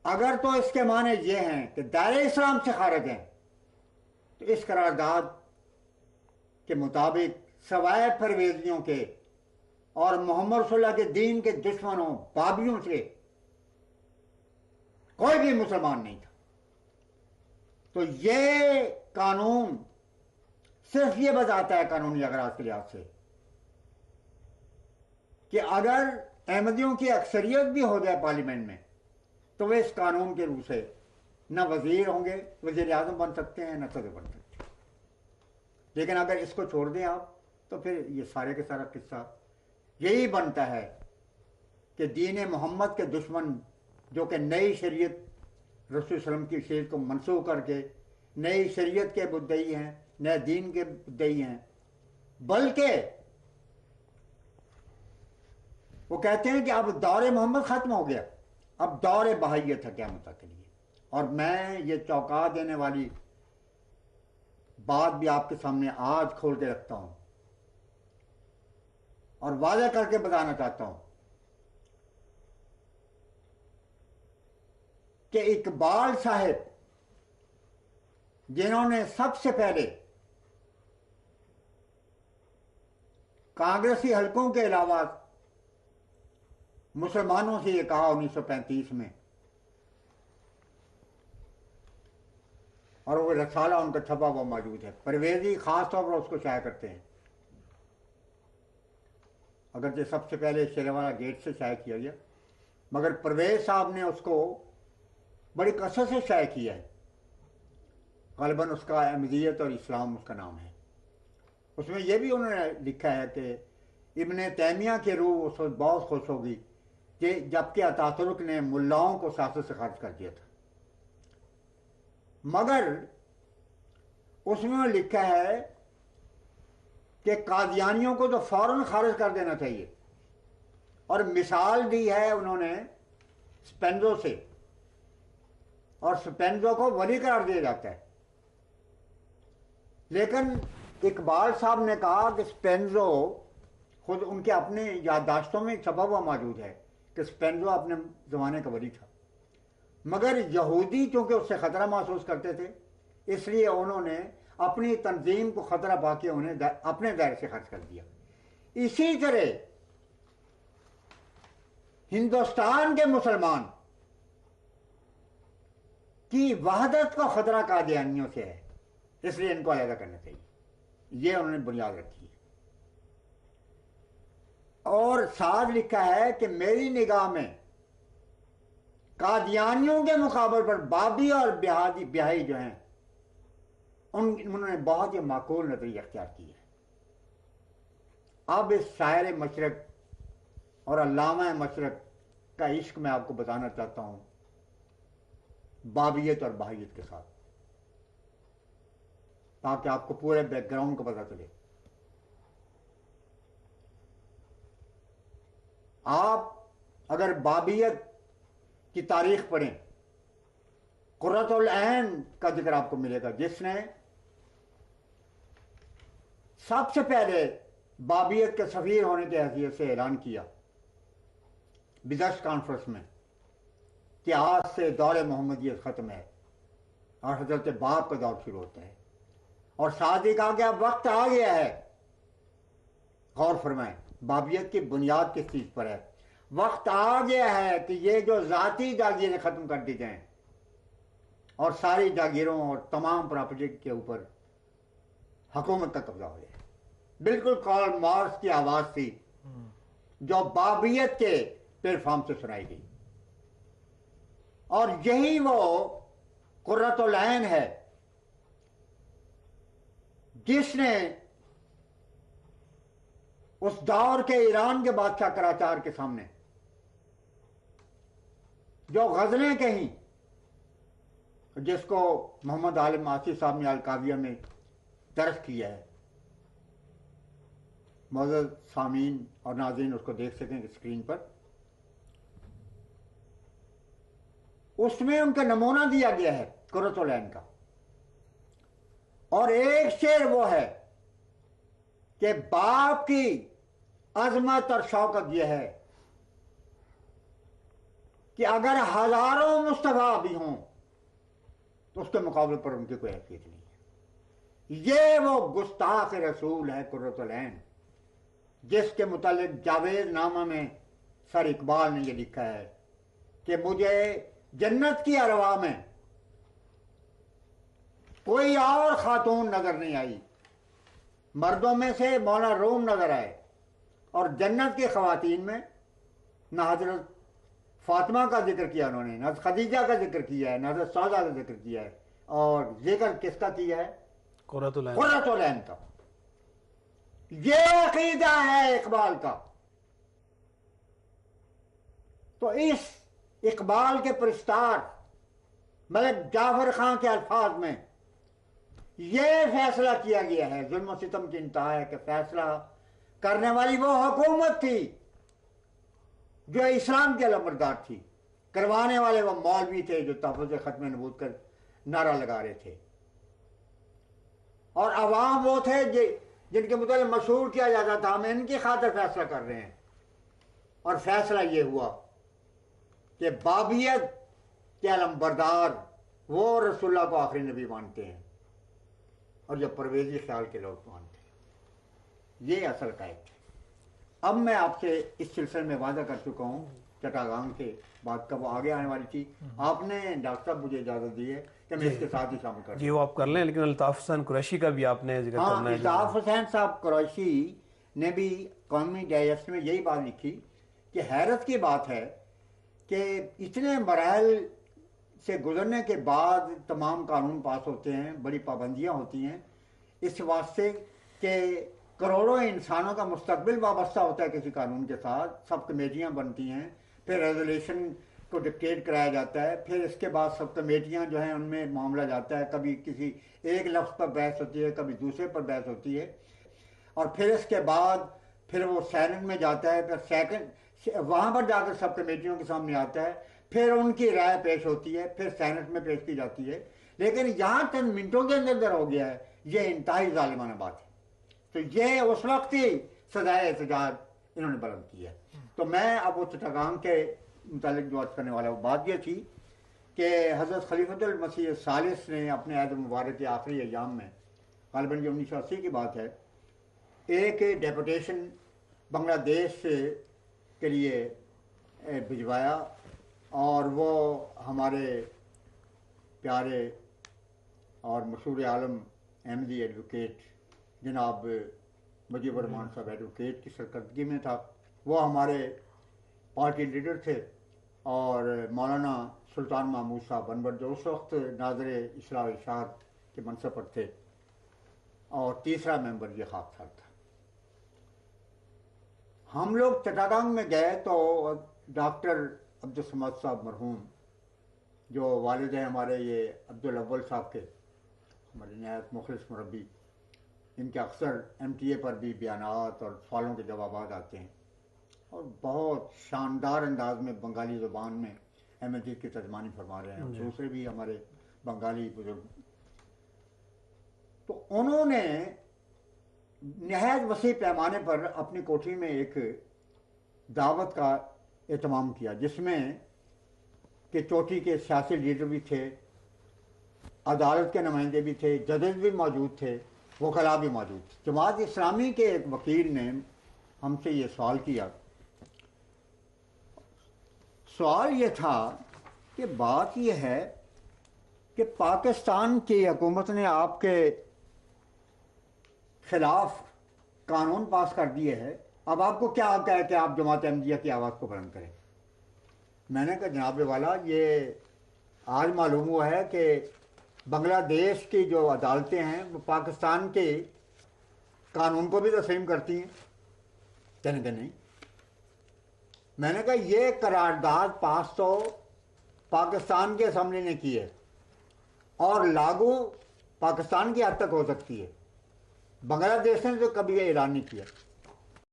اگر تو اس کے معنی یہ ہیں کہ دائرہ اسلام سے خارج ہیں تو اس قرارداد کے مطابق سوائے پرویزیوں کے اور محمد صلی اللہ کے دین کے دشمنوں بابیوں سے کوئی بھی مسلمان نہیں تھا. تو یہ قانون صرف یہ بتاتا ہے قانونی اغراض کے لحاظ سے کہ اگر احمدیوں کی اکثریت بھی ہو جائے پارلیمنٹ میں تو وہ اس قانون کے روح سے نہ وزیر ہوں گے، وزیر اعظم بن سکتے ہیں، نہ صدر بن سکتے ہیں. لیکن اگر اس کو چھوڑ دیں آپ تو پھر یہ سارے کے سارا قصہ یہی بنتا ہے کہ دین محمد کے دشمن جو کہ نئی شریعت رسول صلی اللہ علیہ وسلم کی شریعت کو منسوخ کر کے نئی شریعت کے مدعی ہیں، نئے دین کے مدعی ہیں، بلکہ وہ کہتے ہیں کہ اب دور محمد ختم ہو گیا، اب دور بہائیت ہے قیامت کے لیے. اور میں یہ چونکا دینے والی بات بھی آپ کے سامنے آج کھول کے رکھتا ہوں اور واضح کر کے بتانا چاہتا ہوں کہ اقبال صاحب جنہوں نے سب سے پہلے کانگریسی حلقوں کے علاوہ مسلمانوں سے یہ کہا 1935 میں، اور وہ رسالہ ان کا چھپا ہوا موجود ہے، پرویزی خاص طور پر اس کو شائع کرتے ہیں، اگرچہ سب سے پہلے شیروالا گیٹ سے شائع کیا گیا، مگر پرویز صاحب نے اس کو بڑی کثرت سے شائع کیا ہے. غالباً اس کا احمدیت اور اسلام اس کا نام ہے. اس میں یہ بھی انہوں نے لکھا ہے کہ ابن تیمیہ کی روح اس وقت بہت خوش ہوگی کہ جبکہ اتاترک نے ملاؤں کو سیاست سے خارج کر دیا تھا. مگر اس میں لکھا ہے کہ قادیانیوں کو تو فوراً خارج کر دینا چاہیے، اور مثال دی ہے انہوں نے سپینزو سے، اور سپینزو کو ولی قرار دیا جاتا ہے. لیکن اقبال صاحب نے کہا کہ سپینزو خود ان کے اپنے یادداشتوں میں چھپا ہوا موجود ہے کہ سپینزو اپنے زمانے کا ولی تھا، مگر یہودی چونکہ اس سے خطرہ محسوس کرتے تھے اس لیے انہوں نے اپنی تنظیم کو خطرہ پا کے انہیں اپنے دائرے سے خارج کر دیا. اسی طرح ہندوستان کے مسلمان کی وحدت کا خطرہ قادیانیوں سے ہے، اس لیے ان کو علیحدہ کرنا چاہیے. یہ انہوں نے بنیاد رکھی ہے. اور ساتھ لکھا ہے کہ میری نگاہ میں قادیانیوں کے مقابل پر بابی اور بہائی جو ہیں انہوں نے بہت ہی معقول نظریہ اختیار کی ہے. اب اس شاعر مشرق اور علامہ مشرق کا عشق میں آپ کو بتانا چاہتا ہوں بابیت اور بہائیت کے ساتھ، تاکہ آپ کو پورے بیک گراؤنڈ کو پتہ چلے. آپ اگر بابیت کی تاریخ پڑھیں، قرۃ العین کا ذکر آپ کو ملے گا، جس نے سب سے پہلے بابیت کے سفیر ہونے کی حیثیت سے اعلان کیا بدشت کانفرنس میں کہ آج سے دور محمدیت ختم ہے اور حضرت باب کا دور شروع ہوتا ہے. اور ساتھ ہی کہا کہ اب وقت آ گیا ہے، غور فرمائیں بابیت کی بنیاد کس چیز پر ہے، وقت آ گیا ہے کہ یہ جو ذاتی جاگیریں ختم کر دی جائیں اور ساری جاگیروں اور تمام پراپرٹی کے اوپر حکومت کا قبضہ ہو جائے. بالکل کارل مارکس کی آواز تھی جو بابیت کے پلیٹ فارم سے سنائی گئی، اور یہی وہ قرۃ العین ہے جس نے اس دور کے ایران کے بادشاہ کراچار کے سامنے جو غزلیں کہیں، جس کو محمد عالم آصف صاحب نے الکاویہ میں درج کیا ہے، معزز سامعین اور ناظرین اس کو دیکھ سکیں اسکرین پر، اس میں ان کا نمونہ دیا گیا ہے قرۃ العین کا. اور ایک شعر وہ ہے کہ باپ کی عظمت اور شوکت یہ ہے کہ اگر ہزاروں مصطفیٰ بھی ہوں تو اس کے مقابلے پر ان کی کوئی حیثیت نہیں ہے. یہ وہ گستاخ رسول ہے قرۃ العین جس کے متعلق جاوید نامہ میں سر اقبال نے یہ لکھا ہے کہ مجھے جنت کی ارواح میں کوئی اور خاتون نظر نہیں آئی، مردوں میں سے مولانا روم نظر آئے، اور جنت کی خواتین میں نہ حضرت فاطمہ کا ذکر کیا انہوں نے، نہ حضرت خدیجہ کا ذکر کیا ہے، نہ حضرت سودا کا ذکر کیا ہے، اور ذکر کس کا کیا ہے؟ قرۃ العین. قرۃ العین کا. یہ عقیدہ ہے اقبال کا. تو اس اقبال کے پرستار ملک جعفر خان کے الفاظ میں یہ فیصلہ کیا گیا ہے، ظلم و ستم کی انتہا ہے کہ فیصلہ کرنے والی وہ حکومت تھی جو اسلام کے علمبردار تھی، کروانے والے وہ مولوی تھے جو تحفظ ختم نبوت کر نعرہ لگا رہے تھے، اور عوام وہ تھے جن کے متعلق مشہور کیا جاتا تھا ہم ان کی خاطر فیصلہ کر رہے ہیں. اور فیصلہ یہ ہوا کہ بابیت کے علمبردار وہ رسول اللہ کو آخری نبی مانتے ہیں اور جو پرویزی خیال کے لوگ مانتے ہیں. یہ اصل قائد ہے. اب میں آپ سے اس سلسلے میں وعدہ کر چکا ہوں چٹاگانگ کے بعد کا وہ آگے آنے والی تھی، آپ نے ڈاکٹر صاحب مجھے اجازت دی ہے کہ میں اس کے ساتھ ہی شامل کر جی وہ آپ کر لیں، لیکن الطاف حسین قریشی کا بھی آپ نے ذکر کرنا ہے. الطاف حسین صاحب قریشی نے بھی قومی ڈائجسٹ میں یہی بات لکھی کہ حیرت کی بات ہے کہ اتنے مراحل سے گزرنے کے بعد تمام قانون پاس ہوتے ہیں، بڑی پابندیاں ہوتی ہیں اس واسطے کہ کروڑوں انسانوں کا مستقبل وابستہ ہوتا ہے کسی قانون کے ساتھ، سب کمیٹیاں بنتی ہیں، پھر ریزولیشن کو ڈکٹیٹ کرایا جاتا ہے، پھر اس کے بعد سب کمیٹیاں جو ہیں ان میں معاملہ جاتا ہے، کبھی کسی ایک لفظ پر بحث ہوتی ہے، کبھی دوسرے پر بحث ہوتی ہے، اور پھر اس کے بعد پھر وہ سینٹ میں جاتا ہے، پھر سیکنڈ وہاں پر جا کر سب کمیٹیوں کے سامنے آتا ہے، پھر ان کی رائے پیش ہوتی ہے، پھر سینٹ میں پیش کی جاتی ہے. لیکن یہاں چند منٹوں کے اندر ہو گیا ہے، یہ انتہائی ظالمانہ بات ہے. تو یہ اس وقت ہی سزائے احتجاج انہوں نے بلند کی ہے. تو میں اب وہ چٹاگانگ کے متعلق جو عرض کرنے والا وہ بات یہ تھی کہ حضرت خلیفۃ المسیح الثالث نے اپنے عہد مبارک کے آخری ایام میں، غالباً یہ 1980 کی بات ہے، ایک ڈیپوٹیشن بنگلہ دیش کے لیے بھجوایا، اور وہ ہمارے پیارے اور مشہور عالم احمدی ایڈوکیٹ جناب مجیب الرحمان صاحب ایڈوکیٹ کی سرکردگی میں تھا. وہ ہمارے پارٹی لیڈر تھے، اور مولانا سلطان محمود صاحب انور جو اس وقت ناظر اصلاح و ارشاد کے منصب پر تھے، اور تیسرا ممبر یہ خاکسار تھا. ہم لوگ چٹاگانگ میں گئے تو ڈاکٹر عبدالصمد صاحب مرحوم جو والد ہیں ہمارے یہ عبدالاول صاحب کے، ہمارے نہایت مخلص مربی، ان کے اکثر ایم ٹی اے پر بھی بیانات اور سوالوں کے جوابات آتے ہیں، اور بہت شاندار انداز میں بنگالی زبان میں احمدیت کی ترجمانی فرما رہے ہیں. دوسرے بھی ہمارے بنگالی بزرگ، تو انہوں نے نہایت وسیع پیمانے پر اپنی کوٹھی میں ایک دعوت کا اہتمام کیا، جس میں کہ چوٹی کے سیاسی لیڈر بھی تھے، عدالت کے نمائندے بھی تھے، ججز بھی موجود تھے، وکلاء بھی موجود تھے. جماعت اسلامی کے ایک وکیل نے ہم سے یہ سوال کیا. سوال یہ تھا کہ بات یہ ہے کہ پاکستان کی حکومت نے آپ کے خلاف قانون پاس کر دیے ہے، اب آپ کو کیا حق ہے کہ آپ جماعت احمدیہ کی آواز کو بلند کریں؟ میں نے کہا جناب والا، یہ آج معلوم ہوا ہے کہ بنگلہ دیش کی جو عدالتیں ہیں وہ پاکستان کے قانون کو بھی تسلیم کرتی ہیں. کہنے کہ نہیں. میں نے کہا یہ قرارداد پاس تو پاکستان کی اسمبلی نے کی ہے اور لاگو پاکستان کی حد تک ہو سکتی ہے، بنگلہ دیش نے تو کبھی یہ اعلان نہیں کیا.